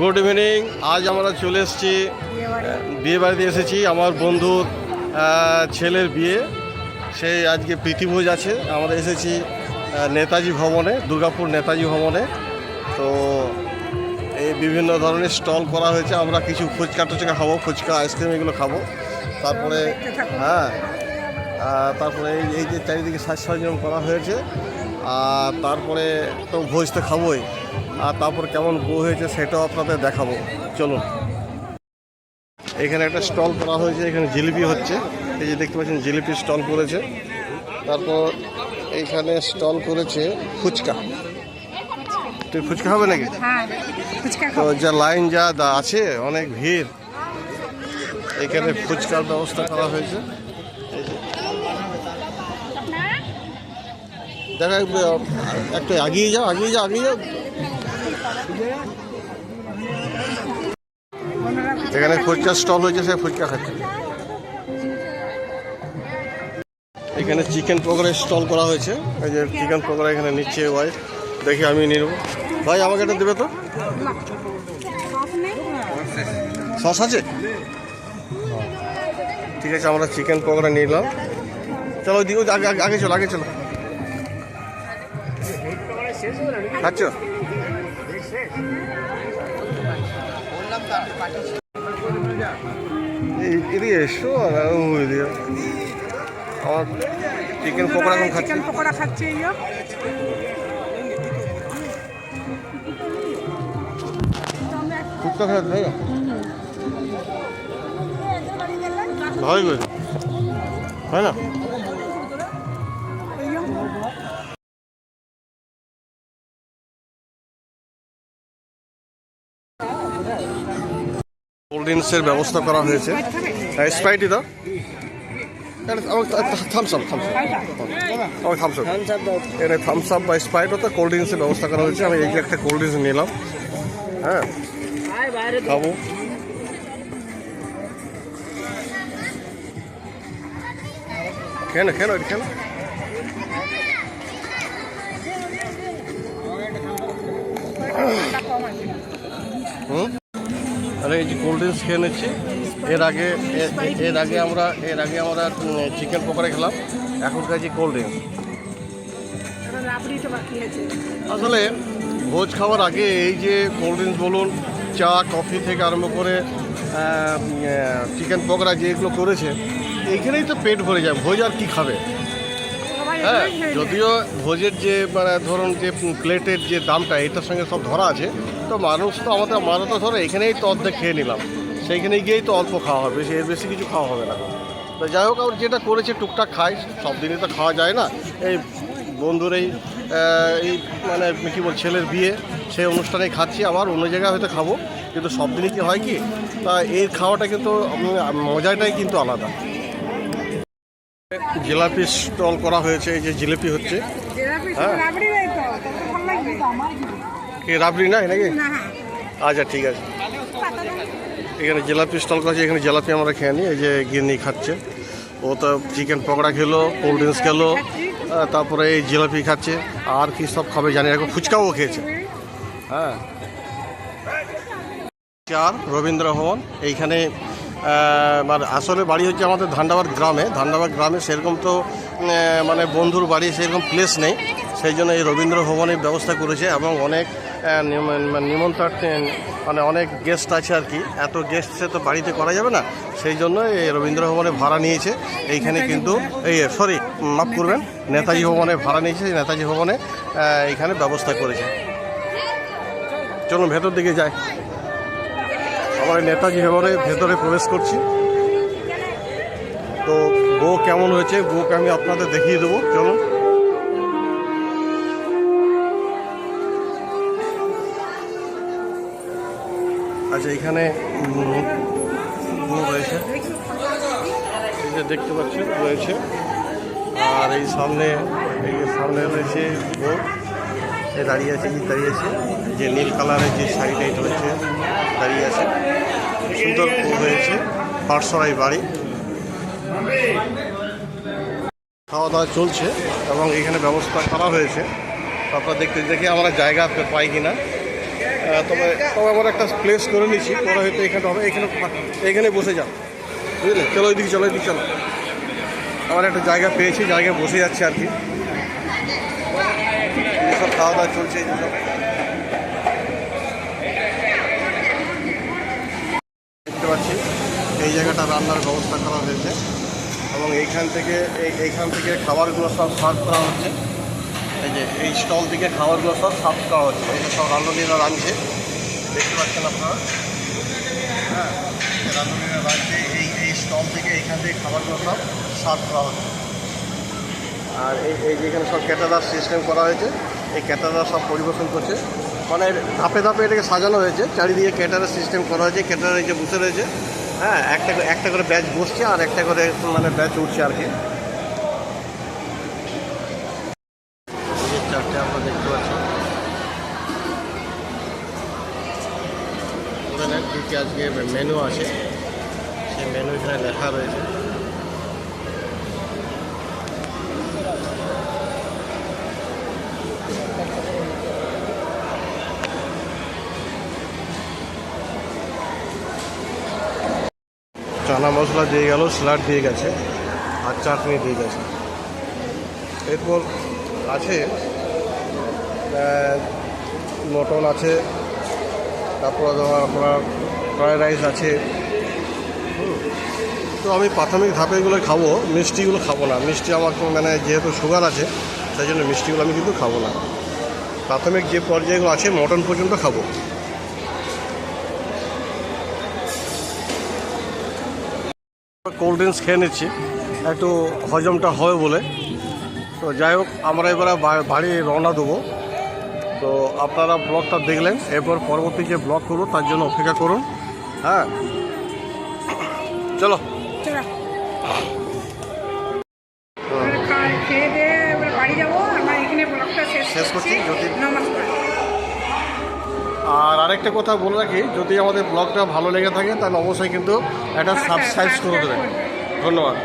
Good evening. আজ আমরা চলে এসেছি বিয়ে বাড়িতে এসেছি। আমার বন্ধুর ছেলের বিয়ে, সেই আজকে প্রীতিভোজ আছে। আমরা এসেছি নেতাজি ভবনে, দুর্গাপুর নেতাজি ভবনে। তো এই বিভিন্ন ধরনের স্টল করা হয়েছে। আমরা কিছু ফুচকা টুচকা খাবো, ফুচকা আইসক্রিম এগুলো খাবো। তারপরে তারপরে এই যে চারিদিকে সাজ সরঞ্জাম করা হয়েছে। আর তারপরে তো ভোজ তো খাবোই, আর তারপর কেমন বউ হয়েছে সেটাও আপনাদের দেখাবো। চলুন। এখানে একটা স্টল করা হয়েছে, এখানে জিলিপি হচ্ছে। এই যে দেখতে পাচ্ছেন জিলিপি স্টল করেছে। তারপর এইখানে স্টল করেছে ফুচকা। তুই ফুচকা হবে নাকি? তো যা লাইন যা আছে, অনেক ভিড়। এখানে ফুচকার ব্যবস্থা করা হয়েছে। দেখা একটু এগিয়ে যাও। এখানে ফুচকার স্টল হয়েছে, সে ফুচকা খাচ্ছে। এখানে চিকেন পকোড়ার স্টল করা হয়েছে। এই যে চিকেন পকোড়া এখানে নিচ্ছে ওয়াইফ। দেখি আমি নিয়ে নেবো। ভাই আমাকে এটা দেবে তো? সস আছে? ঠিক আছে, আমরা চিকেন পকোড়া নিলাম। চলো দিকে আগে চলো। খাচ্ছ? এদিকে এসো। আমার চিকেন পকোড়া খাচ্ছে। ফুচকা খাচ্ছে ভালোই করে, হয় না? কোল্ড ড্রিঙ্কসের ব্যবস্থা করা হয়েছে। স্প্রাইটই দাও, থামস আপ এখানে থামস আপ বা স্প্রাইট তো কোল্ড ড্রিঙ্কসের ব্যবস্থা করা হয়েছে। আমি এই যে একটা কোল্ড ড্রিঙ্কস নিলাম। হ্যাঁ, খাবো। কেন আরে এই যে কোল্ড ড্রিঙ্কস খেয়ে নিচ্ছি। এর আগে আমরা চিকেন পকোড়া খেলাম, এখন খাইছি কোল্ড ড্রিঙ্কস। আসলে ভোজ খাওয়ার আগে এই যে কোল্ড ড্রিঙ্কস বলুন, চা কফি থেকে আরম্ভ করে চিকেন পকোড়া যেগুলো করেছে, এইখানেই তো পেট ভরে যায়। ভোজ আর কি খাবে? হ্যাঁ, যদিও ভোজের যে মানে ধরুন যে প্লেটের যে দামটা এটার সঙ্গে সব ধরা আছে, তো মানুষ তো আমাদের তো ধরো এখানেই তো অর্ধেক খেয়ে নিলাম, সেইখানে গিয়েই তো অল্প খাওয়া হবে, এর বেশি কিছু খাওয়া হবে না। তো যাই হোক, আর যেটা করেছে টুকটাক খাই, সব দিনই তো খাওয়া যায় না। এই বন্ধুর এই মানে কী বল ছেলের বিয়ে, সেই অনুষ্ঠানেই খাচ্ছি। আবার অন্য জায়গায় হয়তো খাবো, কিন্তু সব দিনই কি হয় কি, তা এই খাওয়াটা কিন্তু মজাটাই কিন্তু আলাদা। জিলাপি স্টল করা হয়েছে। এই যে জিলিপি হচ্ছে। হ্যাঁ, কি রাবড়ি নাই নাকি? আচ্ছা ঠিক আছে। এখানে জিলাপি স্টল করা আছে, এখানে জিলাপি আমরা খেয়ে নিই। এই যে গিন্নি খাচ্ছে, ও তো চিকেন পকোড়া খেলো, কোল্ড ড্রিঙ্কস খেলো, তারপরে এই জিলাপি খাচ্ছে। আর কি সব খাবে জানি, এখন ফুচকাও খেয়েছে। হ্যাঁ, চার রবীন্দ্র ভবন। এইখানে মানে আসলে বাড়ি হচ্ছে আমাদের ধান্ডাবাদ গ্রামে সেরকম তো মানে বন্ধুর বাড়ি সেরকম প্লেস নেই, সেই জন্য এই রবীন্দ্র ভবনের ব্যবস্থা করেছে। এবং অনেক নিমন্ত্রণ মানে অনেক গেস্ট আছে আর কি। এত গেস্ট সে তো বাড়িতে করা যাবে না, সেই জন্য এই রবীন্দ্র ভবনে ভাড়া নিয়েছে। এইখানে কিন্তু মাফ করবেন, নেতাজি ভবনে ভাড়া নিয়েছে। নেতাজি ভবনে এইখানে ব্যবস্থা করেছে। চলুন ভেতর দিকে যাই। আমরা নেতাজি ভবনের ভেতরে প্রবেশ করছি। তো বউ কেমন হয়েছে, বউকে আমি আপনাদের দেখিয়ে দেবো। চলুন। আচ্ছা, এখানে বউ রয়েছে, এই যে দেখতে পাচ্ছেন রয়েছে। আর এই সামনে রয়েছে বউ, দাঁড়িয়ে আছে যে নীল কালারের যে শাড়িটা এটা হচ্ছে দাঁড়িয়ে আছে। সুন্দর বউ হয়েছে। পাটসরাই বাড়ি। খাওয়া দাওয়া চলছে এবং এখানে ব্যবস্থা করা হয়েছে। আপনারা দেখে আমরা জায়গা পাই কিনা। তবে আমার একটা প্লেস করে নিচ্ছি, পরে হয়তো এখানে হবে, এখানে বসে যাও, বুঝলে? চলো ওইদিকে চলো, ওইদিকে চলো। আমার একটা জায়গা পেয়েছি, জায়গায় বসে যাচ্ছে আর কি। সব খাওয়া দাওয়া চলছে এই সব দেখতে পাচ্ছি। এই জায়গাটা রান্নার ব্যবস্থা করা হয়েছে এবং এইখান থেকে খাবারগুলো সব সার্ভ করা হচ্ছে। এই যে এই স্টল থেকে খাবারগুলো সব সার্ভ করা হচ্ছে, এই যে সব রাঁধুনিরা রাঁধছে, দেখতে পাচ্ছেন আপনারা। হ্যাঁ, রাঁধুনিরা রাঁধছে এই স্টল থেকে, এইখান থেকে খাবারগুলো সব সার্ভ করা হচ্ছে। আর এই যে এখানে সব ক্যাটারার সিস্টেম করা হয়েছে, এই ক্যাটারার সব পরিবেশন করছে, মানে ধাপে ধাপে এটাকে সাজানো হয়েছে, চারিদিকে ক্যাটারার সিস্টেম করা হয়েছে। ক্যাটারার এই যে বসে রয়েছে, হ্যাঁ, একটা করে ব্যাচ বসছে আর একটা করে মানে ব্যাচ উঠছে আর কি। চারটে আপনারা দেখতে পাচ্ছেন, ওখানে কী কী আজকে মেনু আছে সেই মেনু এখানে লেখা রয়েছে। চানা মশলা দিয়ে গেল, স্যালাড দিয়ে গেছে আর চাটনি দিয়ে গেছে। এরপর আছে মটন আছে, তারপর আপনার ফ্রায়েড রাইস আছে। তো আমি প্রাথমিক ধাপেগুলো খাবো, মিষ্টিগুলো খাবো না। মিষ্টি আমার মানে যেহেতু সুগার আছে, সেই জন্য মিষ্টিগুলো আমি কিন্তু খাবো না। প্রাথমিক যে পর্যায়গুলো আছে মটন পর্যন্ত খাবো। কোল্ড ড্রিঙ্কস খেয়ে নিচ্ছি একটু হজমটা হবে বলে। তো যাই হোক, আমরা এবারে বাড়ি রওনা দেবো। তো আপনারা ব্লগটা দেখলেন, এরপর পরবর্তী যে ব্লগ করবো তার জন্য অপেক্ষা করুন। হ্যাঁ, চলো। শেষ করছি। যদি আর আরেকটা কথা বলে রাখি, যদি আমাদের ব্লগটা ভালো লেগে থাকে তাহলে অবশ্যই কিন্তু একটা সাবস্ক্রাইব করে দেবেন। ধন্যবাদ।